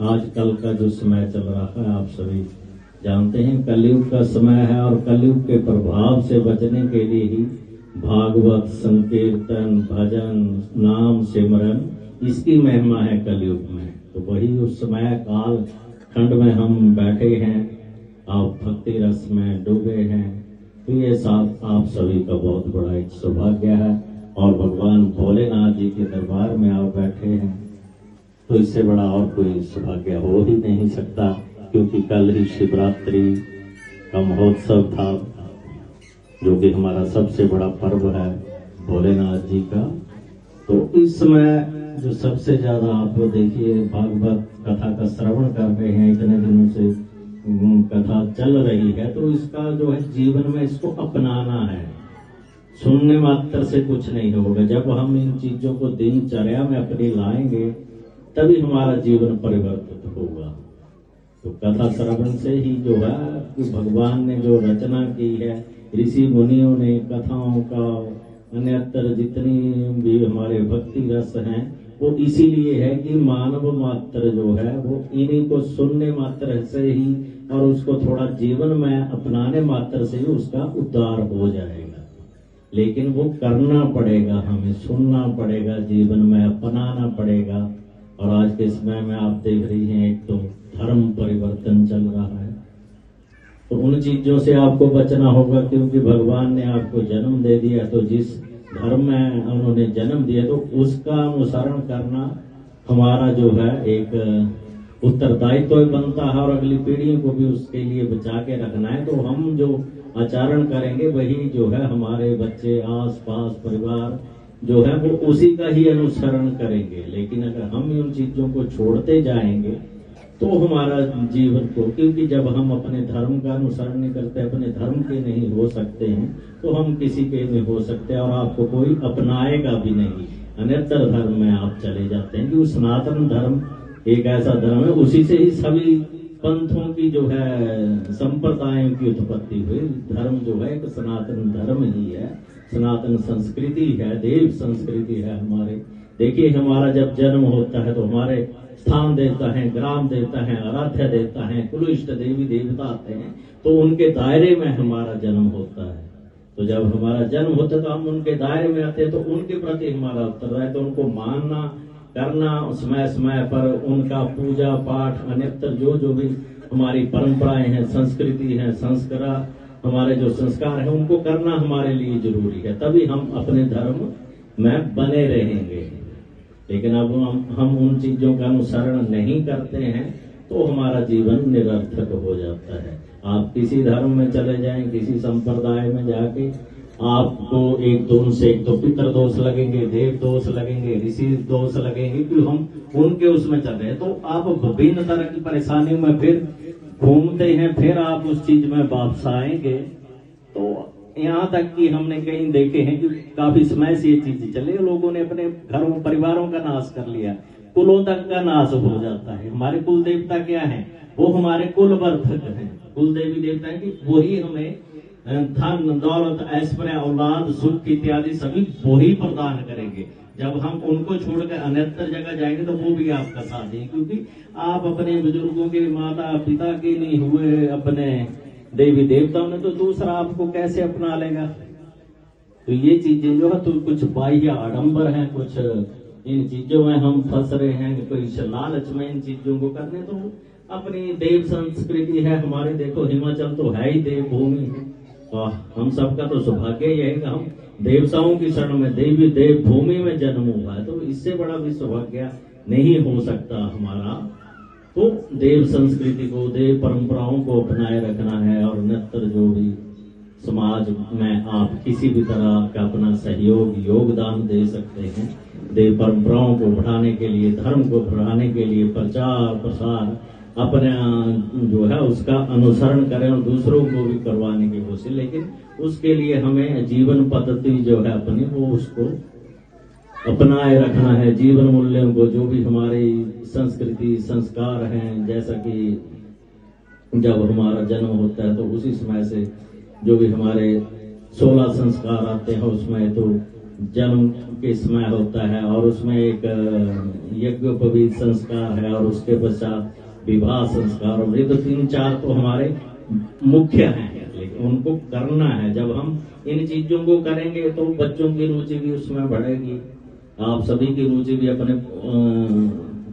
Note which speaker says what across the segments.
Speaker 1: आजकल का जो समय चल रहा है आप सभी जानते हैं, कलयुग का समय है और कलयुग के प्रभाव से बचने के लिए ही भागवत, संकीर्तन, भजन, नाम सिमरन, इसकी महिमा है कलयुग में। तो वही उस समय काल खंड में हम बैठे हैं, आप भक्ति रस में डूबे हैं। तो ये साथ आप सभी का बहुत बड़ा एक सौभाग्य है और भगवान भोलेनाथ जी के दरबार में आप बैठे हैं, तो इससे बड़ा और कोई सौभाग्य हो ही नहीं सकता, क्योंकि कल ही शिवरात्रि का महोत्सव था, जो कि हमारा सबसे बड़ा पर्व है भोलेनाथ जी का। तो इस समय जो सबसे ज्यादा आप देखिए भागवत कथा का श्रवण कर रहे हैं, इतने दिनों से कथा चल रही है, तो इसका जो है जीवन में इसको अपनाना है। सुनने मात्र से कुछ नहीं होगा, जब हम इन चीजों को दिनचर्या में अपनी लाएंगे तभी हमारा जीवन परिवर्तित होगा। तो कथा श्रवण से ही जो है कि भगवान ने जो रचना की है, ऋषि मुनियों ने कथाओं का, अन्यत्र जितनी भी हमारे भक्ति रस हैं, वो इसीलिए है कि मानव मात्र जो है वो इन्हीं को सुनने मात्र से ही और उसको थोड़ा जीवन में अपनाने मात्र से ही उसका उद्धार हो जाएगा। लेकिन वो करना पड़ेगा, हमें सुनना पड़ेगा, जीवन में अपनाना पड़ेगा। और आज के समय में आप देख रही हैं, एक तो धर्म परिवर्तन चल रहा है, तो उन चीजों से आपको बचना होगा, क्योंकि भगवान ने आपको जन्म दे दिया, तो जिस धर्म में उन्होंने जन्म दिया तो उसका अनुसरण करना हमारा जो है एक उत्तरदायित्व तो बनता है, और अगली पीढ़ियों को भी उसके लिए बचा के रखना है। तो हम जो आचरण करेंगे वही जो है हमारे बच्चे, आस पास परिवार जो है वो उसी का ही अनुसरण करेंगे। लेकिन अगर हम इन चीजों को छोड़ते जाएंगे तो हमारा जीवन को, क्योंकि जब हम अपने धर्म का अनुसरण नहीं करते, अपने धर्म के नहीं हो सकते हैं, तो हम किसी के नहीं हो सकते और आपको कोई अपनाएगा भी नहीं। अन्यत्र धर्म में आप चले जाते हैं, क्योंकि सनातन धर्म एक ऐसा धर्म है, उसी से ही सभी पंथों की जो है संप्रदायों की उत्पत्ति हुई। धर्म जो है एक सनातन धर्म ही है, सनातन संस्कृति है, देव संस्कृति है हमारे। देखिए हमारा जब जन्म होता है तो हमारे स्थान देवता है, ग्राम देवता है, आराध्य देवता है, कुल इष्ट देवी देवता आते हैं, तो उनके दायरे में हमारा जन्म होता है। तो जब हमारा जन्म होता है तो हम उनके दायरे में आते हैं, तो उनके प्रति हमारा उत्तरदायित्व, तो उनको मानना करना, समय समय पर उनका पूजा पाठ, अन्यत्र जो भी हमारी परंपराएं हैं, संस्कृति है, संस्कार, हमारे जो संस्कार है, उनको करना हमारे लिए जरूरी है, तभी हम अपने धर्म में बने रहेंगे। लेकिन अब हम उन चीजों का अनुसरण नहीं करते हैं तो हमारा जीवन निरर्थक हो जाता है। आप किसी धर्म में चले जाएं, किसी संप्रदाय में जाके आपको एक दो से एक तो पितृ दोष लगेंगे, देव दोष लगेंगे, ऋषि दोष लगेंगे, क्योंकि हम उनके उसमें चल रहे हैं। तो आप विभिन्न तरह की परेशानियों में फिर घूमते हैं, फिर आप उस चीज में वापस आएंगे। तो यहाँ तक कि हमने कहीं देखे हैं कि काफी समय से ये चीज चले, लोगों ने अपने घरों परिवारों का नाश कर लिया, कुलों तक का नाश हो जाता है। हमारे कुल देवता क्या है? वो हमारे कुल वर्धक है, कुल देवी देवता है कि वही हमें धन दौलत ऐश्वर्य औलाद सुख इत्यादि सभी वही प्रदान करेंगे। जब हम उनको छोड़कर अन्यत्र जगह जाएंगे तो वो भी आपका साथ देंगे, क्योंकि आप अपने बुजुर्गों के, माता पिता के नहीं हुए, अपने देवी देवताओं ने, तो दूसरा आपको कैसे अपना लेगा? तो ये चीजें जो है तो कुछ बाह्य आडंबर है, कुछ इन चीजों में हम फंस रहे हैं, कोई लालच में इन चीजों को करने। तो अपनी देव संस्कृति है हमारे, देखो हिमाचल तो है ही देव भूमि, तो हम सबका तो सौभाग्य ही है कि हम देवताओं की शरण में, देवी देव भूमि में जन्म हुआ है, तो इससे बड़ा भी सौभाग्य नहीं हो सकता हमारा। तो देव संस्कृति को, देव परंपराओं को अपनाए रखना है। और अन्यत्र जो भी समाज में आप किसी भी तरह का अपना सहयोग, योगदान दे सकते हैं, देव परंपराओं को बढ़ाने के लिए, धर्म को बढ़ाने के लिए प्रचार प्रसार अपने जो है उसका अनुसरण करें और दूसरों को भी करवाने की कोशिश। लेकिन उसके लिए हमें जीवन पद्धति जो है अपनी, वो उसको अपनाए रखना है। जीवन मूल्यों को, जो भी हमारी संस्कृति संस्कार हैं, जैसा कि जब हमारा जन्म होता है तो उसी समय से जो भी हमारे 16 संस्कार आते हैं, उसमें तो जन्म के समय होता है और उसमें एक यज्ञोपवीत संस्कार है और उसके पश्चात विवाह संस्कार, और ये तो 3-4 तो हमारे मुख्य हैं, लेकिन उनको करना है। जब हम इन चीजों को करेंगे तो बच्चों की रुचि भी उसमें बढ़ेगी, आप सभी की रुचि भी अपने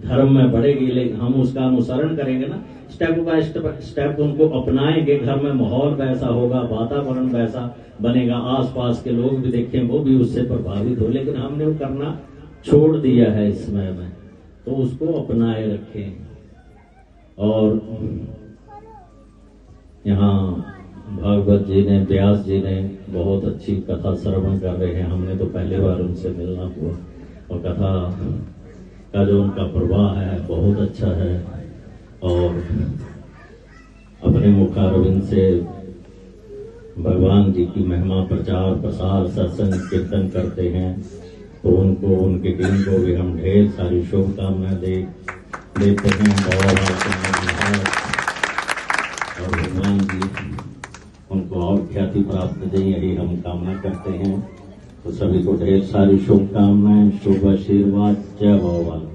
Speaker 1: धर्म में बढ़ेगी, लेकिन हम उसका अनुसरण करेंगे ना, स्टेप बाय स्टेप उनको अपनाएंगे। घर में माहौल वैसा होगा, वातावरण वैसा बनेगा, आसपास के लोग भी देखें, वो भी उससे प्रभावित हो। लेकिन हमने वो करना छोड़ दिया है इस समय में, तो उसको अपनाए रखें। और यहाँ भागवत जी ने, व्यास जी ने बहुत अच्छी कथा श्रवण कर रहे हैं। हमने तो पहली बार उनसे मिलना हुआ, और कथा का जो उनका प्रवाह है बहुत अच्छा है, और अपने मुखारविंद से भगवान जी की महिमा प्रचार प्रसार सत्संग कीर्तन करते हैं। तो उनको, उनकी टीम को भी हम ढेर सारी शुभकामनाएं देते हैं। और भगवान जी उनको और ख्याति प्राप्त दें, यही हम कामना करते हैं। तो सभी को ढेर सारी शुभकामनाएं, शुभ आशीर्वाद। जय भगवान।